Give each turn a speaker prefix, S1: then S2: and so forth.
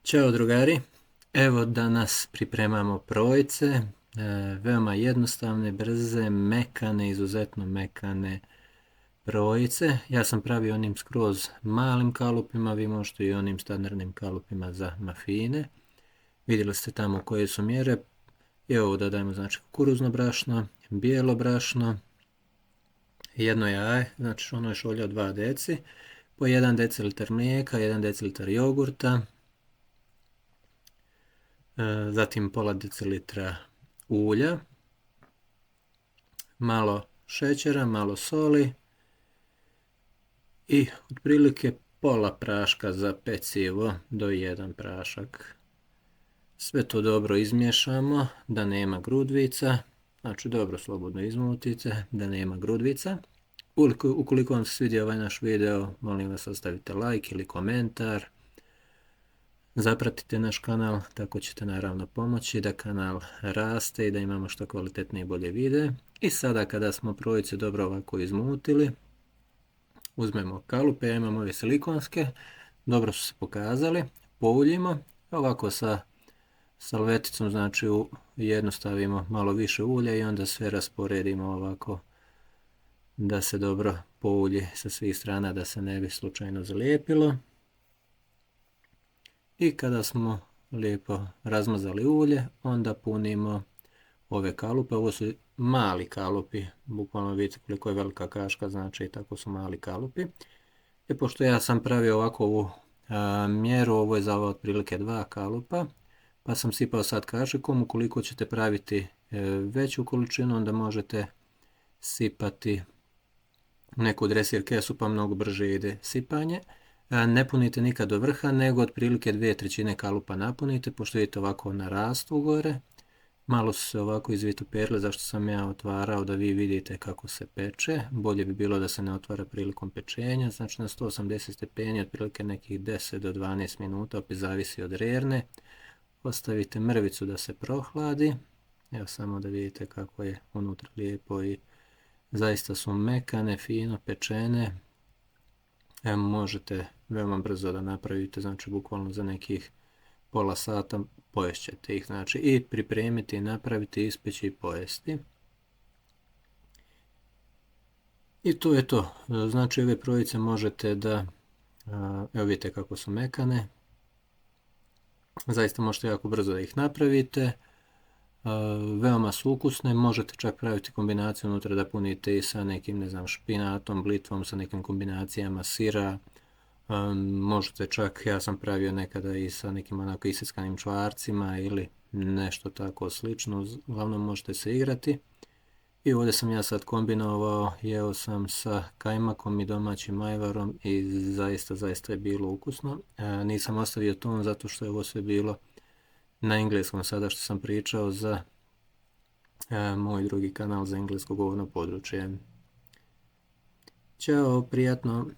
S1: Ćao drugari, evo danas pripremamo projice, veoma jednostavne, brze, mekane, izuzetno mekane projice. Ja sam pravio onim skroz malim kalupima, vi možete i onim standardnim kalupima za mafine. Vidjeli ste tamo koje su mjere. I ovo dodajemo znači kukuruzno brašno, bijelo brašno, jedno jaje, znači ono je šolja od 2 deci, po 1 deciliter mlijeka, 1 deciliter jogurta, zatim pola decilitra ulja, malo šećera, malo soli i otprilike pola praška za pecivo do 1 prašak. Sve to dobro izmiješamo da nema grudvica, znači dobro slobodno izmutite da nema grudvica. Ukoliko vam se svidio ovaj naš video, molim vas ostavite like ili komentar. Zapratite naš kanal, tako ćete naravno pomoći da kanal raste i da imamo što kvalitetnije i bolje videe. I sada kada smo projice dobro ovako izmutili, uzmemo kalupe, ja imam ove silikonske, dobro su se pokazali, pouljimo, ovako sa salveticom znači u jednu stavimo malo više ulja i onda sve rasporedimo ovako da se dobro poulji sa svih strana da se ne bi slučajno zalijepilo. I kada smo lijepo razmazali ulje, onda punimo ove kalupe. Ovo su mali kalupi, bukvalno vidite koliko je velika kaška, znači i tako su mali kalupi. I pošto ja sam pravio ovako ovu mjeru, ovo je za ovo otprilike 2 kalupa, pa sam sipao sad kašikom. Ukoliko ćete praviti veću količinu, onda možete sipati neku dresir kesu, pa mnogo brže ide sipanje. Ne punite nikad do vrha, nego otprilike 2/3 kalupa napunite, pošto vidite ovako narastu gore. Malo su se ovako izvitoperili, zašto sam ja otvarao da vi vidite kako se peče. Bolje bi bilo da se ne otvara prilikom pečenja, znači na 180 stepeni, otprilike nekih 10 do 12 minuta, opet zavisi od rerne. Ostavite mrvicu da se prohladi, evo samo da vidite kako je unutra lijepo i zaista su mekane, fino pečene. Možete veoma brzo da napravite, znači bukvalno za nekih pola sata poješćete ih, znači i pripremiti, napraviti, ispeći i pojesti. I to je to, znači ove projice možete da, evo vidite kako su mekane, zaista možete jako brzo da ih napravite. Veoma su ukusne, možete čak praviti kombinaciju unutra da punite i sa nekim, ne znam, špinatom, blitvom, sa nekim kombinacijama sira. Možete čak, ja sam pravio nekada i sa nekim onako iseckanim čvarcima ili nešto tako slično, uglavnom možete se igrati. I ovdje sam ja sad kombinovao, jeo sam sa kajmakom i domaćim ajvarom i zaista je bilo ukusno. Nisam ostavio ton zato što je ovo sve bilo na engleskom sada što sam pričao za moj drugi kanal za englesko govorno područje. Ćao, prijatno!